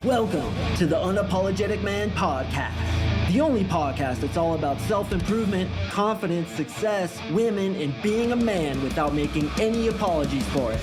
Welcome to the Unapologetic Man Podcast, the only podcast that's all about self-improvement, confidence, success, women, and being a man without making any apologies for it.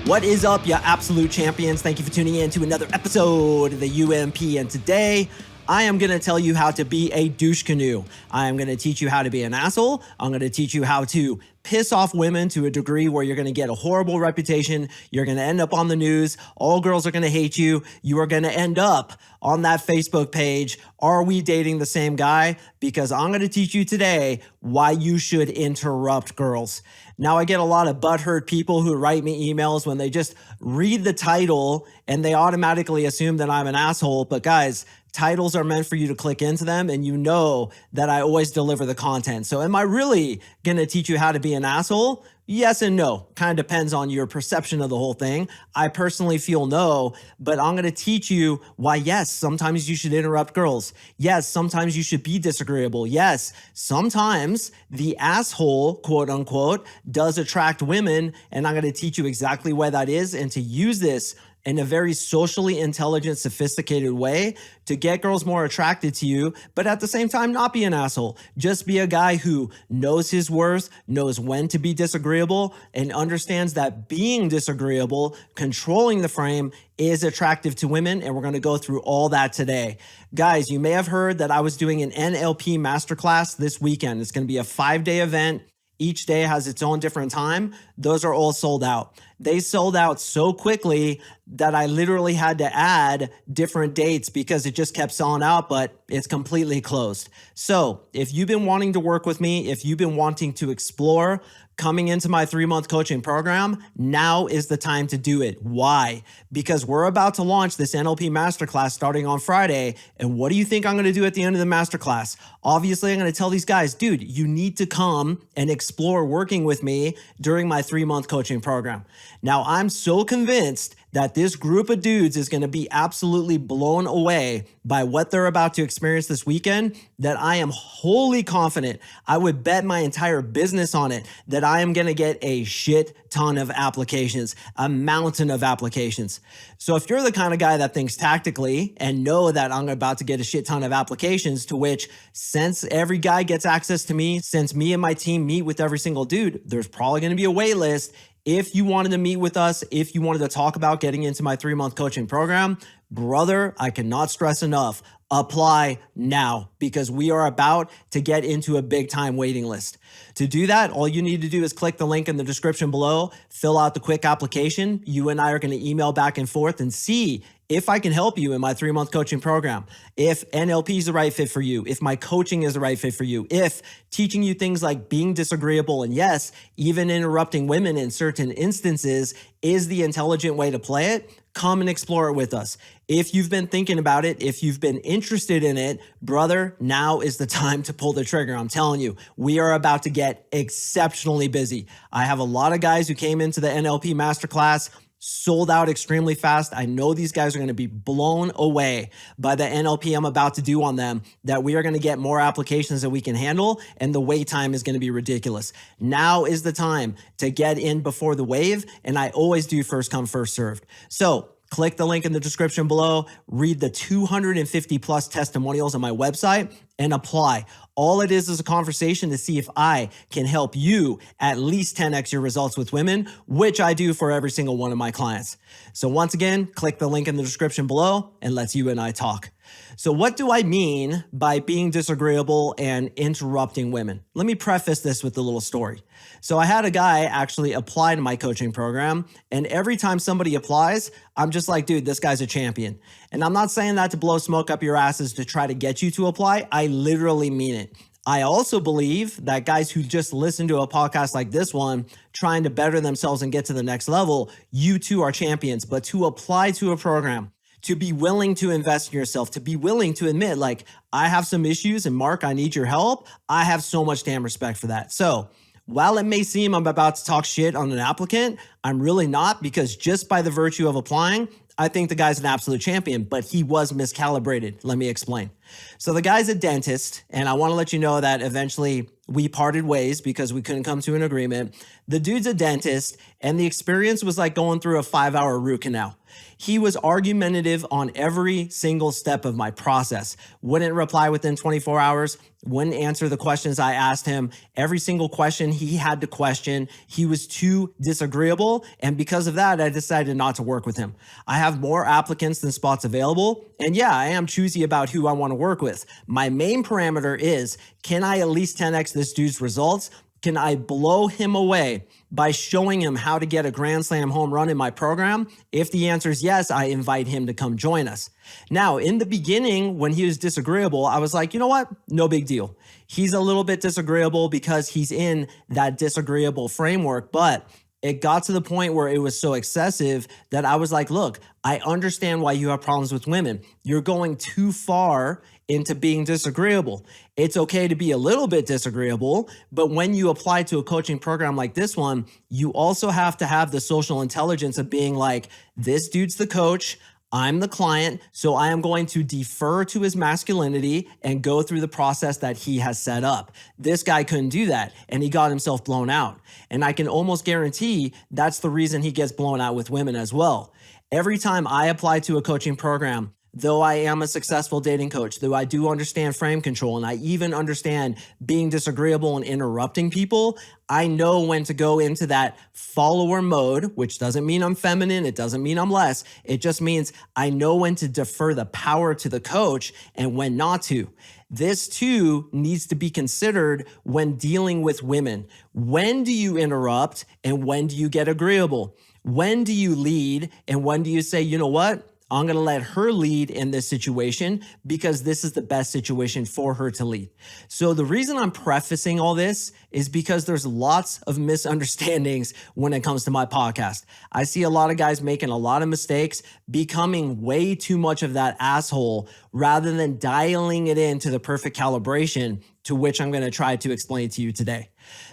What is up, you absolute champions? Thank you for tuning in to another episode of the UMP, and today I am going to tell you how to be a douche canoe. I am going to teach you how to be an asshole. I'm going to teach you how to piss off women to a degree where you're going to get a horrible reputation. You're going to end up on the news. All girls are going to hate you. You are going to end up on that Facebook page. Are we dating the same guy? Because I'm going to teach you today why you should interrupt girls. Now, I get a lot of butthurt people who write me emails when they just read the title and they automatically assume that I'm an asshole. But guys, titles are meant for you to click into them, and you know that I always deliver the content. So am I really going to teach you how to be an asshole? Yes and no. Kind of depends on your perception of the whole thing. I personally feel no, but I'm going to teach you why, yes, sometimes you should interrupt girls. Yes, sometimes you should be disagreeable. Yes, sometimes the asshole, quote unquote, does attract women, and I'm going to teach you exactly why that is and to use this in a very socially intelligent, sophisticated way to get girls more attracted to you, but at the same time, not be an asshole. Just be a guy who knows his worth, knows when to be disagreeable, and understands that being disagreeable, controlling the frame, is attractive to women, and we're going to go through all that today. Guys, you may have heard that I was doing an NLP masterclass this weekend. It's going to be a 5-day event. Each day has its own different time. Those are all sold out. They sold out so quickly that I literally had to add different dates because it just kept selling out, but it's completely closed. So if you've been wanting to work with me, if you've been wanting to explore coming into my 3-month coaching program, now is the time to do it. Why? Because we're about to launch this NLP masterclass starting on Friday. And what do you think I'm going to do at the end of the masterclass? Obviously, I'm going to tell these guys, dude, you need to come and explore working with me during my 3-month coaching program. Now, I'm so convinced that this group of dudes is going to be absolutely blown away by what they're about to experience this weekend that I am wholly confident, I would bet my entire business on it, that I am going to get a shit ton of applications, a mountain of applications. So if you're the kind of guy that thinks tactically and know that I'm about to get a shit ton of applications, to which since every guy gets access to me, since me and my team meet with every single dude, there's probably going to be a wait list. If you wanted to meet with us, if you wanted to talk about getting into my 3-month coaching program, brother, I cannot stress enough, apply now because we are about to get into a big time waiting list. To do that, all you need to do is click the link in the description below, fill out the quick application. You and I are going to email back and forth and see if I can help you in my 3-month coaching program, if NLP is the right fit for you, if my coaching is the right fit for you, if teaching you things like being disagreeable and yes, even interrupting women in certain instances is the intelligent way to play it, come and explore it with us. If you've been thinking about it, if you've been interested in it, brother, now is the time to pull the trigger. I'm telling you, we are about to get exceptionally busy. I have a lot of guys who came into the NLP masterclass, sold out extremely fast. I know these guys are going to be blown away by the NLP I'm about to do on them, that we are going to get more applications that we can handle, and the wait time is going to be ridiculous. Now is the time to get in before the wave, and I always do first come, first served. So click the link in the description below, read the 250 plus testimonials on my website, and apply. All it is a conversation to see if I can help you at least 10x your results with women, which I do for every single one of my clients. So once again, click the link in the description below and let's you and I talk. So what do I mean by being disagreeable and interrupting women? Let me preface this with a little story. So I had a guy actually apply to my coaching program, and every time somebody applies, I'm just like, dude, this guy's a champion. And I'm not saying that to blow smoke up your asses to try to get you to apply. I literally mean it. I also believe that guys who just listen to a podcast like this one, trying to better themselves and get to the next level, you too are champions. But to apply to a program, to be willing to invest in yourself, to be willing to admit, like, I have some issues and Mark, I need your help. I have so much damn respect for that. So while it may seem I'm about to talk shit on an applicant, I'm really not, because just by the virtue of applying, I think the guy's an absolute champion, but he was miscalibrated. Let me explain. So the guy's a dentist, and I want to let you know that eventually we parted ways because we couldn't come to an agreement. The dude's a dentist, and the experience was like going through a 5-hour root canal. He was argumentative on every single step of my process. Wouldn't reply within 24 hours, wouldn't answer the questions I asked him. Every single question he had to question. He was too disagreeable, and because of that, I decided not to work with him. I have more applicants than spots available, and yeah, I am choosy about who I want to work with. My main parameter is, can I at least 10x this dude's results? Can I blow him away by showing him how to get a grand slam home run in my program? If the answer is yes, I invite him to come join us. Now, in the beginning, when he was disagreeable, I was like, you know what? No big deal. He's a little bit disagreeable because he's in that disagreeable framework, but it got to the point where it was so excessive that I was like, look, I understand why you have problems with women. You're going too far into being disagreeable. It's okay to be a little bit disagreeable, but when you apply to a coaching program like this one, you also have to have the social intelligence of being like, this dude's the coach, I'm the client, so I am going to defer to his masculinity and go through the process that he has set up. This guy couldn't do that, and he got himself blown out. And I can almost guarantee that's the reason he gets blown out with women as well. Every time I apply to a coaching program, though I am a successful dating coach, though I do understand frame control, and I even understand being disagreeable and interrupting people, I know when to go into that follower mode, which doesn't mean I'm feminine. It doesn't mean I'm less. It just means I know when to defer the power to the coach and when not to. This too needs to be considered when dealing with women. When do you interrupt and when do you get agreeable? When do you lead and when do you say, you know what? I'm going to let her lead in this situation because this is the best situation for her to lead. So the reason I'm prefacing all this is because there's lots of misunderstandings when it comes to my podcast. I see a lot of guys making a lot of mistakes, becoming way too much of that asshole rather than dialing it into the perfect calibration, to which I'm going to try to explain to you today.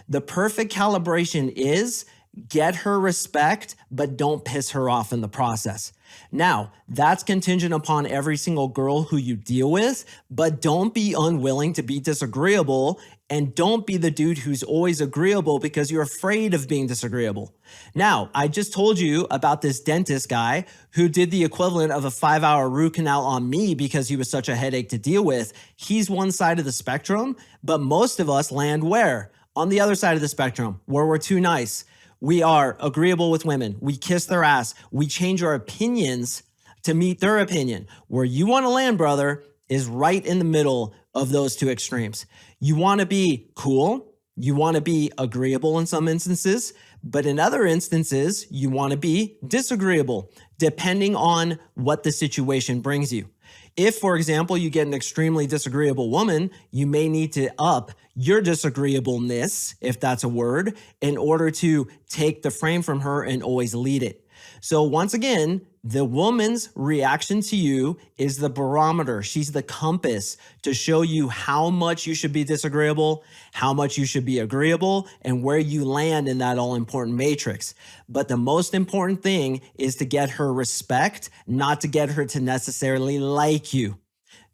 The perfect calibration is get her respect, but don't piss her off in the process. Now, that's contingent upon every single girl who you deal with, but don't be unwilling to be disagreeable, and don't be the dude who's always agreeable because you're afraid of being disagreeable. Now, I just told you about this dentist guy who did the equivalent of a 5-hour root canal on me because he was such a headache to deal with. He's one side of the spectrum, but most of us land where? On the other side of the spectrum, where we're too nice. We are agreeable with women. We kiss their ass. We change our opinions to meet their opinion. Where you want to land, brother, is right in the middle of those two extremes. You want to be cool. You want to be agreeable in some instances, but in other instances, you want to be disagreeable, depending on what the situation brings you. If, for example, you get an extremely disagreeable woman, you may need to up your disagreeableness, if that's a word, in order to take the frame from her and always lead it. So once again, the woman's reaction to you is the barometer. She's the compass to show you how much you should be disagreeable, how much you should be agreeable, and where you land in that all-important matrix. But the most important thing is to get her respect, not to get her to necessarily like you.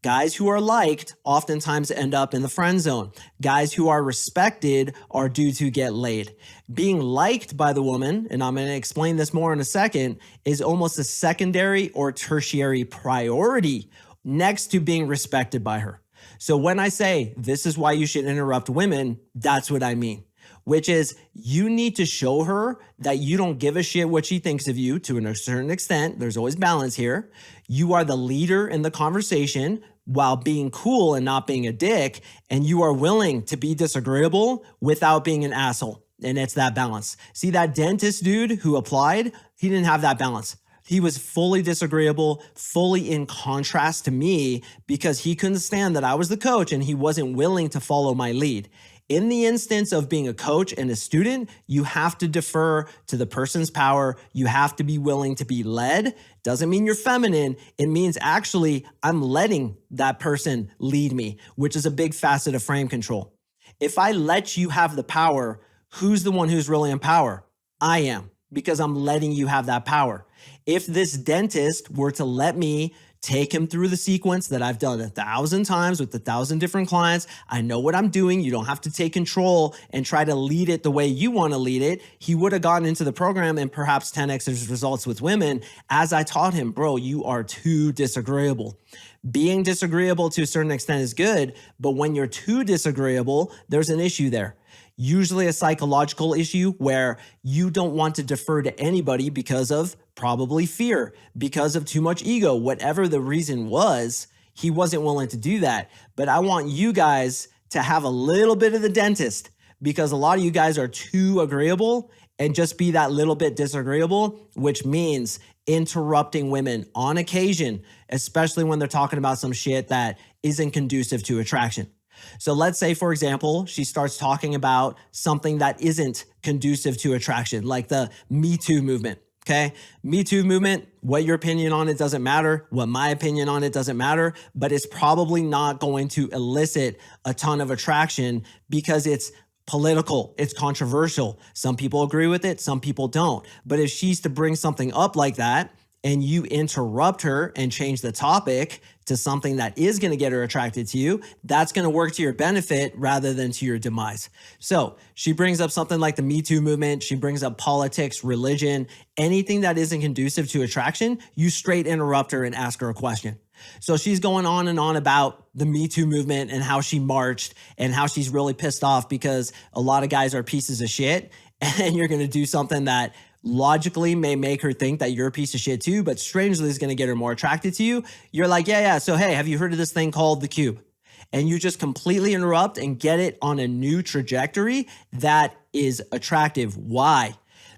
Guys who are liked oftentimes end up in the friend zone. Guys who are respected are due to get laid. Being liked by the woman, and I'm going to explain this more in a second, is almost a secondary or tertiary priority next to being respected by her. So when I say this is why you should interrupt women, that's what I mean. Which is you need to show her that you don't give a shit what she thinks of you to a certain extent. There's always balance here. You are the leader in the conversation while being cool and not being a dick. And you are willing to be disagreeable without being an asshole. And it's that balance. See that dentist dude who applied? He didn't have that balance. He was fully disagreeable, fully in contrast to me because he couldn't stand that I was the coach and he wasn't willing to follow my lead. In the instance of being a coach and a student, you have to defer to the person's power. You have to be willing to be led. Doesn't mean you're feminine. It means actually I'm letting that person lead me, which is a big facet of frame control. If I let you have the power, who's the one who's really in power? I am, because I'm letting you have that power. If this dentist were to let me Take him through the sequence that I've done 1,000 times with 1,000 different clients. I know what I'm doing. You don't have to take control and try to lead it the way you want to lead it. He would have gotten into the program and perhaps 10x his results with women as I taught him, bro, you are too disagreeable. Being disagreeable to a certain extent is good, but when you're too disagreeable, there's an issue there. Usually a psychological issue where you don't want to defer to anybody because of probably fear, because of too much ego, whatever the reason was, he wasn't willing to do that. But I want you guys to have a little bit of the dentist because a lot of you guys are too agreeable and just be that little bit disagreeable, which means interrupting women on occasion, especially when they're talking about some shit that isn't conducive to attraction. So let's say, for example, she starts talking about something that isn't conducive to attraction, like the Me Too movement. Okay. Me Too movement, what your opinion on it doesn't matter. What my opinion on it doesn't matter, but it's probably not going to elicit a ton of attraction because it's political, it's controversial. Some people agree with it, some people don't. But if she's to bring something up like that and you interrupt her and change the topic to something that is going to get her attracted to you, that's going to work to your benefit rather than to your demise. So she brings up something like the Me Too movement. She brings up politics, religion, anything that isn't conducive to attraction, you straight interrupt her and ask her a question. So she's going on and on about the Me Too movement and how she marched and how she's really pissed off because a lot of guys are pieces of shit. And you're going to do something that logically may make her think that you're a piece of shit too, but strangely is going to get her more attracted to you. You're like, yeah. So, hey, have you heard of this thing called the cube? And you just completely interrupt and get it on a new trajectory that is attractive. Why?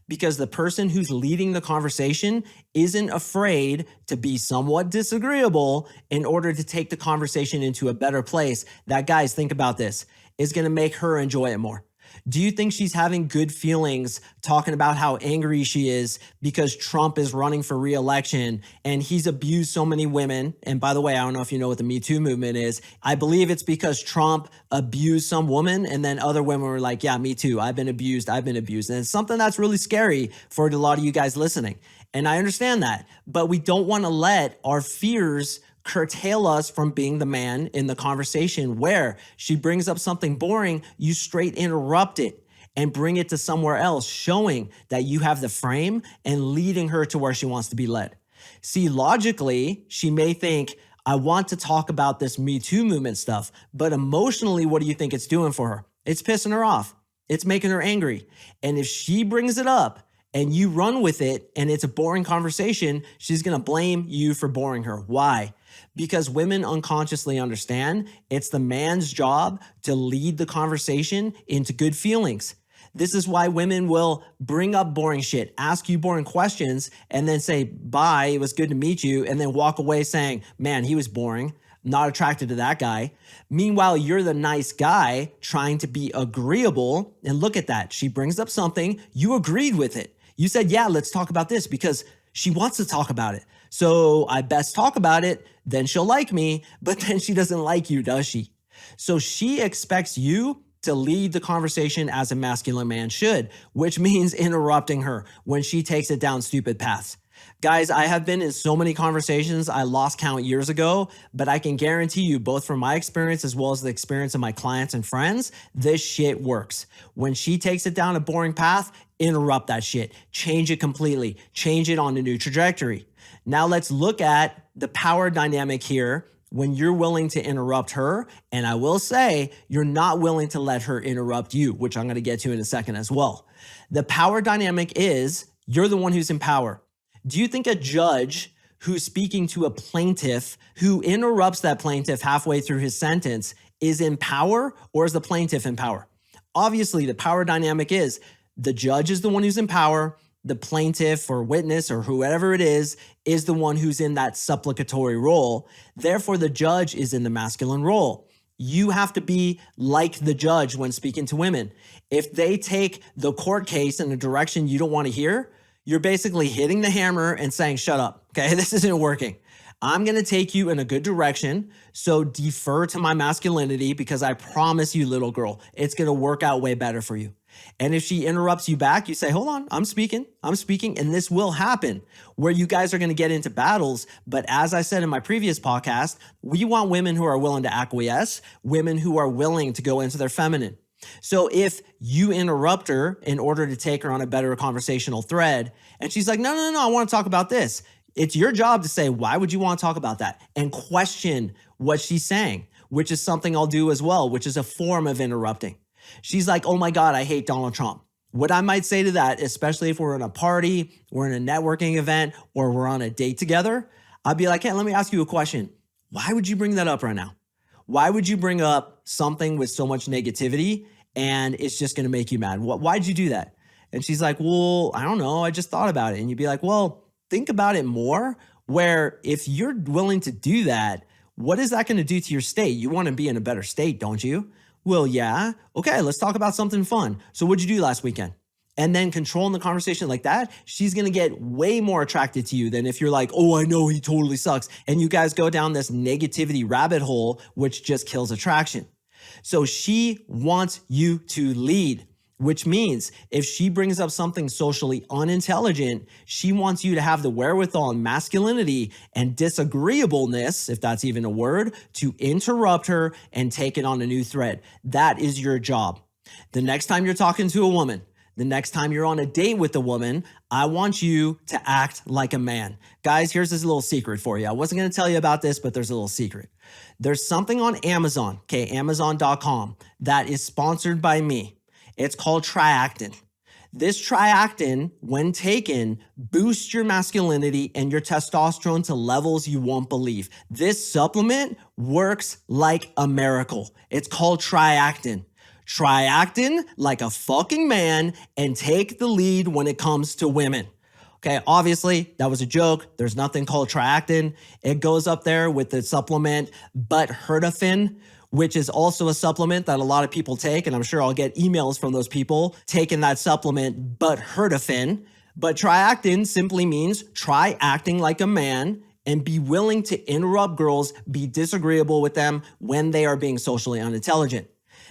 Because the person who's leading the conversation isn't afraid to be somewhat disagreeable in order to take the conversation into a better place. That, guys, think about this, is going to make her enjoy it more. Do you think she's having good feelings talking about how angry she is because Trump is running for re-election and he's abused so many women? And by the way, I don't know if you know what the Me Too movement is. I believe it's because Trump abused some woman and then other women were like, yeah, me too. I've been abused. And it's something that's really scary for a lot of you guys listening. And I understand that, but we don't want to let our fears curtail us from being the man in the conversation where she brings up something boring, you straight interrupt it and bring it to somewhere else, showing that you have the frame and leading her to where she wants to be led. See, logically, she may think, I want to talk about this Me Too movement stuff, but emotionally, what do you think it's doing for her? It's pissing her off. It's making her angry. And if she brings it up and you run with it and it's a boring conversation, she's going to blame you for boring her. Why? Because women unconsciously understand it's the man's job to lead the conversation into good feelings. This is why women will bring up boring shit, ask you boring questions, and then say, bye, it was good to meet you, and then walk away saying, man, he was boring, not attracted to that guy. Meanwhile, you're the nice guy trying to be agreeable, and look at that. She brings up something, you agreed with it. You said, yeah, let's talk about this because she wants to talk about it. So I best talk about it, then she'll like me, but then she doesn't like you, does she? So she expects you to lead the conversation as a masculine man should, which means interrupting her when she takes it down stupid paths. Guys, I have been in so many conversations I lost count years ago, but I can guarantee you, both from my experience as well as the experience of my clients and friends, this shit works. When she takes it down a boring path, interrupt that shit. Change it completely. Change it on a new trajectory. Now let's look at the power dynamic here when you're willing to interrupt her. And I will say, you're not willing to let her interrupt you, which I'm going to get to in a second as well. The power dynamic is you're the one who's in power. Do you think a judge who's speaking to a plaintiff who interrupts that plaintiff halfway through his sentence is in power, or is the plaintiff in power? Obviously, the power dynamic is the judge is the one who's in power. The plaintiff or witness or whoever it is the one who's in that supplicatory role. Therefore, the judge is in the masculine role. You have to be like the judge when speaking to women. If they take the court case in a direction you don't want to hear, you're basically hitting the hammer and saying, shut up, okay? This isn't working. I'm going to take you in a good direction, so defer to my masculinity because I promise you, little girl, it's going to work out way better for you. And if she interrupts you back, you say, hold on, I'm speaking. And this will happen where you guys are going to get into battles. But as I said in my previous podcast, we want women who are willing to acquiesce, women who are willing to go into their feminine. So if you interrupt her in order to take her on a better conversational thread, and she's like, no, I want to talk about this. It's your job to say, why would you want to talk about that? And question what she's saying, which is something I'll do as well, which is a form of interrupting. She's like, oh my God, I hate Donald Trump. What I might say to that, especially if we're in a party, we're in a networking event, or we're on a date together, I'd be like, hey, let me ask you a question. Why would you bring that up right now? Why would you bring up something with so much negativity and it's just going to make you mad? Why'd you do that? And she's like, well, I don't know. I just thought about it. And you'd be like, well, think about it more, where if you're willing to do that, what is that going to do to your state? You want to be in a better state, don't you? Well, yeah. Okay, let's talk about something fun. So what'd you do last weekend? And then controlling the conversation like that, she's going to get way more attracted to you than if you're like, oh, I know he totally sucks. And you guys go down this negativity rabbit hole, which just kills attraction. So she wants you to lead, which means if she brings up something socially unintelligent, she wants you to have the wherewithal and masculinity and disagreeableness, if that's even a word, to interrupt her and take it on a new thread. That is your job. The next time you're talking to a woman, the next time you're on a date with a woman, I want you to act like a man. Guys, here's this little secret for you. I wasn't going to tell you about this, but there's a little secret. There's something on Amazon, okay, Amazon.com, that is sponsored by me. It's called Triactin. This Triactin, when taken, boosts your masculinity and your testosterone to levels you won't believe. This supplement works like a miracle. It's called Triactin. Triactin like a fucking man and take the lead when it comes to women. Okay, obviously that was a joke. There's nothing called Triactin. It goes up there with the supplement butt-hurtafin, which is also a supplement that a lot of people take, and I'm sure I'll get emails from those people taking that supplement butt-hurtafin. But Triactin simply means try acting like a man and be willing to interrupt girls, be disagreeable with them when they are being socially unintelligent.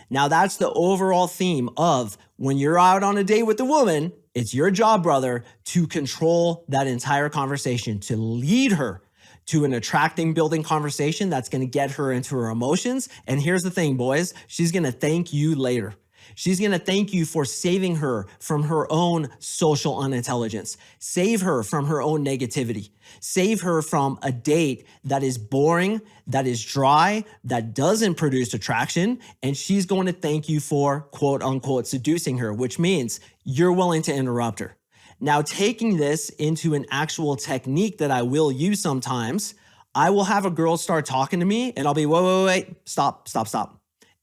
Now that's the overall theme of when you're out on a date with a woman, it's your job, brother, to control that entire conversation, to lead her to an attracting, building conversation that's going to get her into her emotions. And here's the thing, boys, she's going to thank you later. She's going to thank you for saving her from her own social unintelligence. Save her from her own negativity. Save her from a date that is boring, that is dry, that doesn't produce attraction. And she's going to thank you for quote unquote seducing her, which means you're willing to interrupt her. Now, taking this into an actual technique that I will use sometimes, I will have a girl start talking to me and I'll be, wait, stop.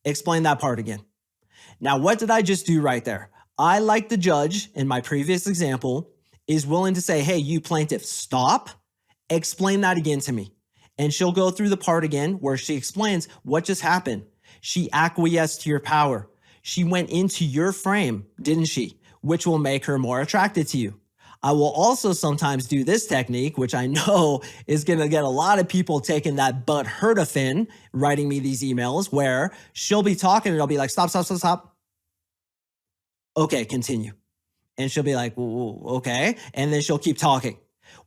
Explain that part again. Now, what did I just do right there? I, like the judge in my previous example, is willing to say, hey, you plaintiff, stop, explain that again to me. And she'll go through the part again where she explains what just happened. She acquiesced to your power. She went into your frame, didn't she? Which will make her more attracted to you. I will also sometimes do this technique, which I know is going to get a lot of people taking that butt-hurtafin, writing me these emails, where she'll be talking and I'll be like, stop. Okay, continue. And she'll be like, okay. And then she'll keep talking.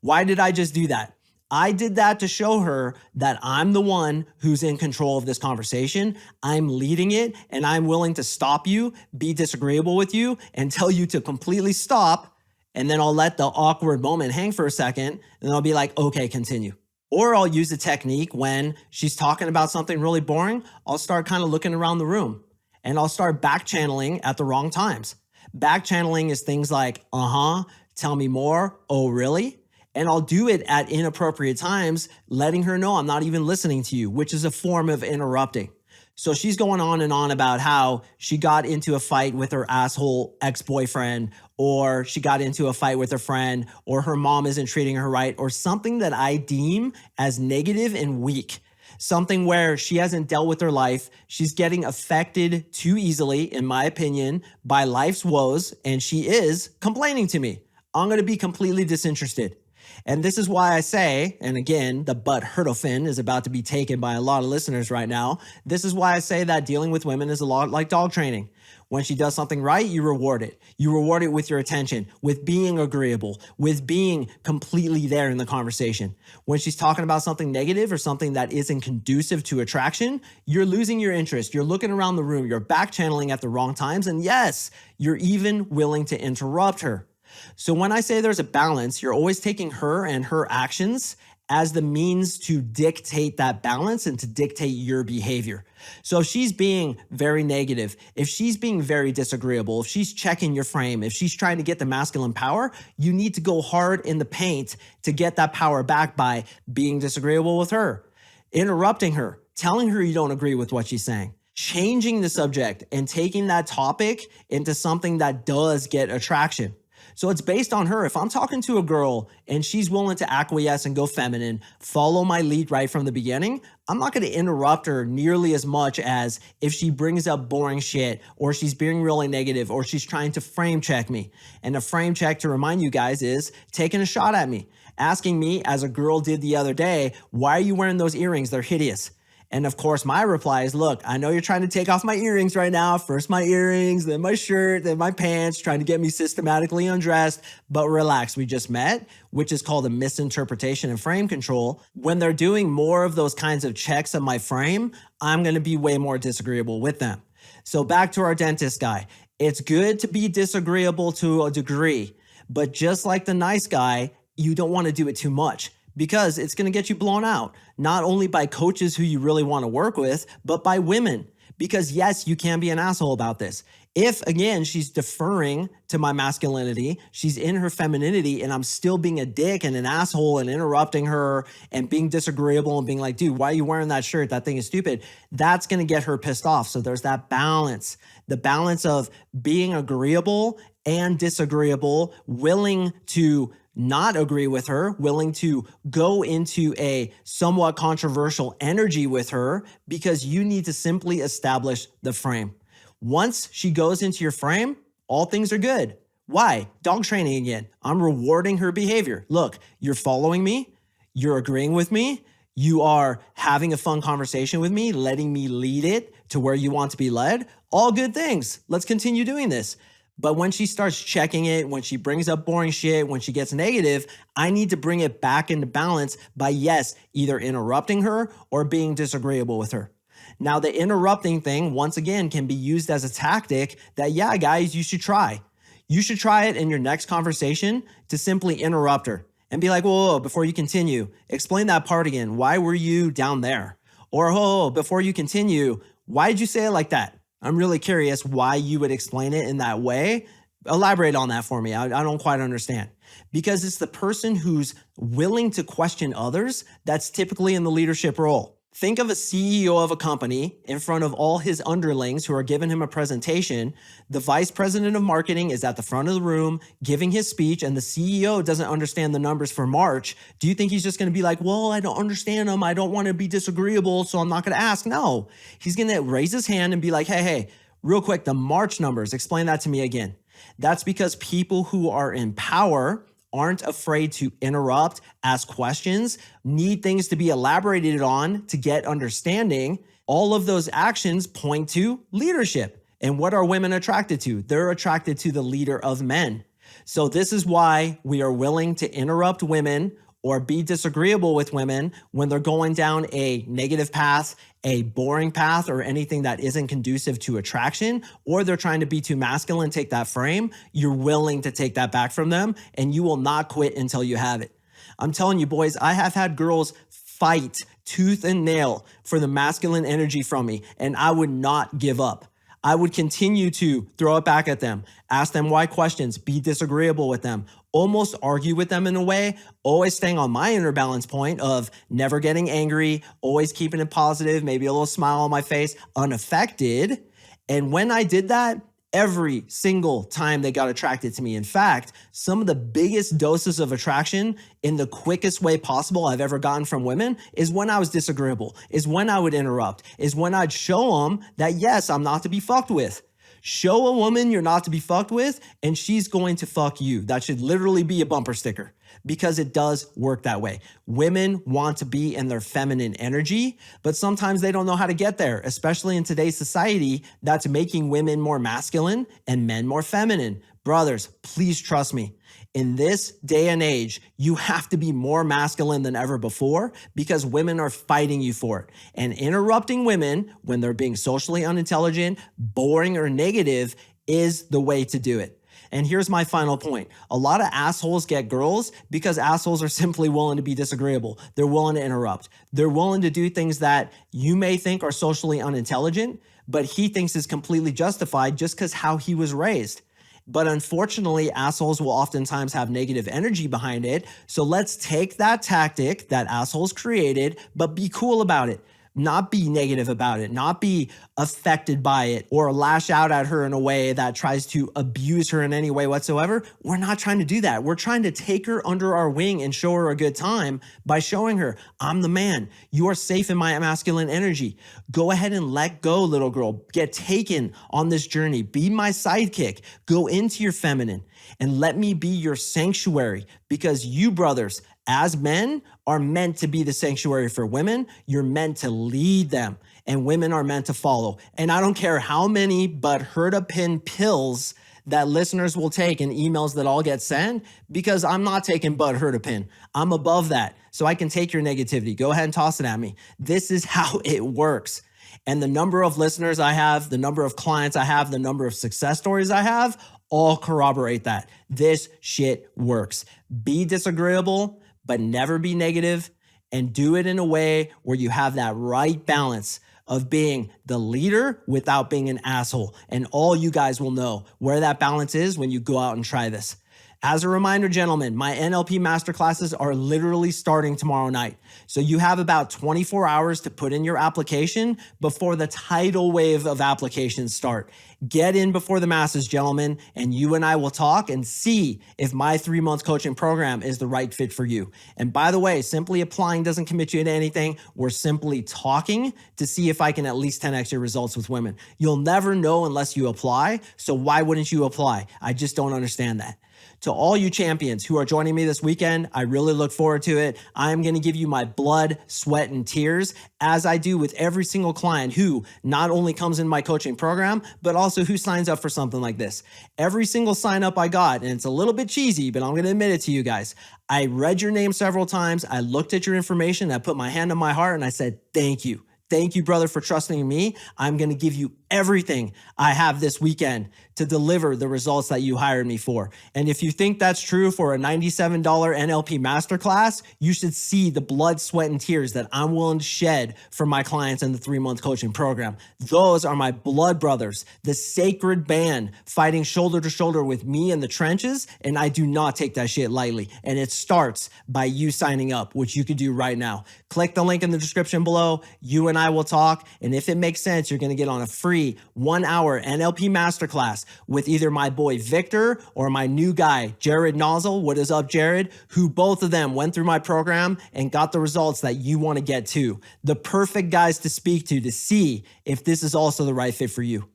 Why did I just do that? I did that to show her that I'm the one who's in control of this conversation. I'm leading it and I'm willing to stop you, be disagreeable with you, and tell you to completely stop. And then I'll let the awkward moment hang for a second and I'll be like, okay, continue. Or I'll use a technique when she's talking about something really boring. I'll start kind of looking around the room and I'll start back channeling at the wrong times. Back channeling is things like, tell me more, oh really? And I'll do it at inappropriate times, letting her know I'm not even listening to you, which is a form of interrupting. So she's going on and on about how she got into a fight with her asshole ex-boyfriend, or she got into a fight with her friend, or her mom isn't treating her right, or something that I deem as negative and weak. Something where she hasn't dealt with her life. She's getting affected too easily, in my opinion, by life's woes, and she is complaining to me. I'm going to be completely disinterested. And this is why I say, and again, the butt hurtlefin is about to be taken by a lot of listeners right now. This is why I say that dealing with women is a lot like dog training. When she does something right, you reward it. You reward it with your attention, with being agreeable, with being completely there in the conversation. When she's talking about something negative or something that isn't conducive to attraction, you're losing your interest. You're looking around the room. You're back channeling at the wrong times. And yes, you're even willing to interrupt her. So when I say there's a balance, you're always taking her and her actions as the means to dictate that balance and to dictate your behavior. So if she's being very negative, if she's being very disagreeable, if she's checking your frame, if she's trying to get the masculine power, you need to go hard in the paint to get that power back by being disagreeable with her, interrupting her, telling her you don't agree with what she's saying, changing the subject and taking that topic into something that does get attraction. So it's based on her. If I'm talking to a girl and she's willing to acquiesce and go feminine, follow my lead right from the beginning, I'm not going to interrupt her nearly as much as if she brings up boring shit or she's being really negative or she's trying to frame check me. And a frame check, to remind you guys, is taking a shot at me, asking me, as a girl did the other day, why are you wearing those earrings? They're hideous. And of course, my reply is, look, I know you're trying to take off my earrings right now. First my earrings, then my shirt, then my pants, trying to get me systematically undressed. But relax, we just met, which is called a misinterpretation and frame control. When they're doing more of those kinds of checks of my frame, I'm going to be way more disagreeable with them. So back to our dentist guy. It's good to be disagreeable to a degree, but just like the nice guy, you don't want to do it too much, because it's going to get you blown out, not only by coaches who you really want to work with, but by women. Because yes, you can be an asshole about this. If, again, she's deferring to my masculinity, she's in her femininity, and I'm still being a dick and an asshole and interrupting her and being disagreeable and being like, dude, why are you wearing that shirt? That thing is stupid. That's going to get her pissed off. So there's that balance, the balance of being agreeable and disagreeable, willing to not agree with her, willing to go into a somewhat controversial energy with her, because you need to simply establish the frame. Once she goes into your frame, all things are good. Why? Dog training again. I'm rewarding her behavior. Look, you're following me. You're agreeing with me. You are having a fun conversation with me, letting me lead it to where you want to be led. All good things. Let's continue doing this. But when she starts checking it, when she brings up boring shit, when she gets negative, I need to bring it back into balance by, yes, either interrupting her or being disagreeable with her. Now, the interrupting thing, once again, can be used as a tactic that, yeah, guys, you should try. You should try it in your next conversation to simply interrupt her and be like, whoa, before you continue, explain that part again. Why were you down there? Or, oh, before you continue, why did you say it like that? I'm really curious why you would explain it in that way. Elaborate on that for me. I don't quite understand. Because it's the person who's willing to question others that's typically in the leadership role. Think of a CEO of a company in front of all his underlings who are giving him a presentation. The vice president of marketing is at the front of the room giving his speech, and the CEO doesn't understand the numbers for March. Do you think he's just going to be like, well, I don't understand them. I don't want to be disagreeable, so I'm not going to ask? No, he's going to raise his hand and be like, hey, real quick, the March numbers, explain that to me again. That's because people who are in power aren't afraid to interrupt, ask questions, need things to be elaborated on to get understanding. All of those actions point to leadership. And what are women attracted to? They're attracted to the leader of men. So this is why we are willing to interrupt women or be disagreeable with women when they're going down a negative path, a boring path, or anything that isn't conducive to attraction, or they're trying to be too masculine, take that frame. You're willing to take that back from them, and you will not quit until you have it. I'm telling you, boys, I have had girls fight tooth and nail for the masculine energy from me, and I would not give up. I would continue to throw it back at them, ask them why questions, be disagreeable with them, almost argue with them in a way, always staying on my inner balance point of never getting angry, always keeping it positive, maybe a little smile on my face, unaffected. And when I did that, every single time they got attracted to me. In fact, some of the biggest doses of attraction in the quickest way possible I've ever gotten from women is when I was disagreeable, is when I would interrupt, is when I'd show them that, yes, I'm not to be fucked with. Show a woman you're not to be fucked with, and she's going to fuck you. That should literally be a bumper sticker because it does work that way. Women want to be in their feminine energy, but sometimes they don't know how to get there, especially in today's society that's making women more masculine and men more feminine. Brothers, please trust me. In this day and age, you have to be more masculine than ever before because women are fighting you for it. And interrupting women when they're being socially unintelligent, boring, or negative is the way to do it. And here's my final point. A lot of assholes get girls because assholes are simply willing to be disagreeable. They're willing to interrupt. They're willing to do things that you may think are socially unintelligent, but he thinks is completely justified just because how he was raised. But unfortunately, assholes will oftentimes have negative energy behind it. So let's take that tactic that assholes created, but be cool about it. Not be negative about it, not be affected by it or lash out at her in a way that tries to abuse her in any way whatsoever. We're not trying to do that. We're trying to take her under our wing and show her a good time by showing her, I'm the man. You are safe in my masculine energy. Go ahead and let go, little girl. Get taken on this journey. Be my sidekick. Go into your feminine and let me be your sanctuary because you, brothers, as men, are meant to be the sanctuary for women. You're meant to lead them, and women are meant to follow. And I don't care how many but-heard-a-pin pills that listeners will take and emails that I'll get sent, because I'm not taking but-heard-a-pin. I'm above that, so I can take your negativity. Go ahead and toss it at me. This is how it works. And the number of listeners I have, the number of clients I have, the number of success stories I have, all corroborate that. This shit works. Be disagreeable, but never be negative, and do it in a way where you have that right balance of being the leader without being an asshole. And all you guys will know where that balance is when you go out and try this. As a reminder, gentlemen, my NLP masterclasses are literally starting tomorrow night. So you have about 24 hours to put in your application before the tidal wave of applications start. Get in before the masses, gentlemen, and you and I will talk and see if my 3-month coaching program is the right fit for you. And by the way, simply applying doesn't commit you to anything. We're simply talking to see if I can at least 10x your results with women. You'll never know unless you apply. So why wouldn't you apply? I just don't understand that. To all you champions who are joining me this weekend, I really look forward to it. I'm going to give you my blood, sweat, and tears, as I do with every single client who not only comes in my coaching program, but also who signs up for something like this. Every single sign up I got, and it's a little bit cheesy, but I'm going to admit it to you guys. I read your name several times. I looked at your information. I put my hand on my heart and I said, thank you. Thank you, brother, for trusting me. I'm going to give you everything I have this weekend to deliver the results that you hired me for. And if you think that's true for a $97 NLP masterclass, you should see the blood, sweat, and tears that I'm willing to shed for my clients in the 3-month coaching program. Those are my blood brothers, the sacred band fighting shoulder to shoulder with me in the trenches. And I do not take that shit lightly. And it starts by you signing up, which you could do right now. Click the link in the description below. You and I will talk. And if it makes sense, you're going to get on a free 1-hour NLP masterclass with either my boy Victor or my new guy, Jared Nozzle. What is up, Jared? Who both of them went through my program and got the results that you want to get to. The perfect guys to speak to see if this is also the right fit for you.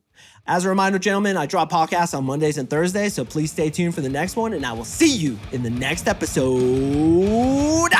As a reminder, gentlemen, I drop podcasts on Mondays and Thursdays, so please stay tuned for the next one, and I will see you in the next episode.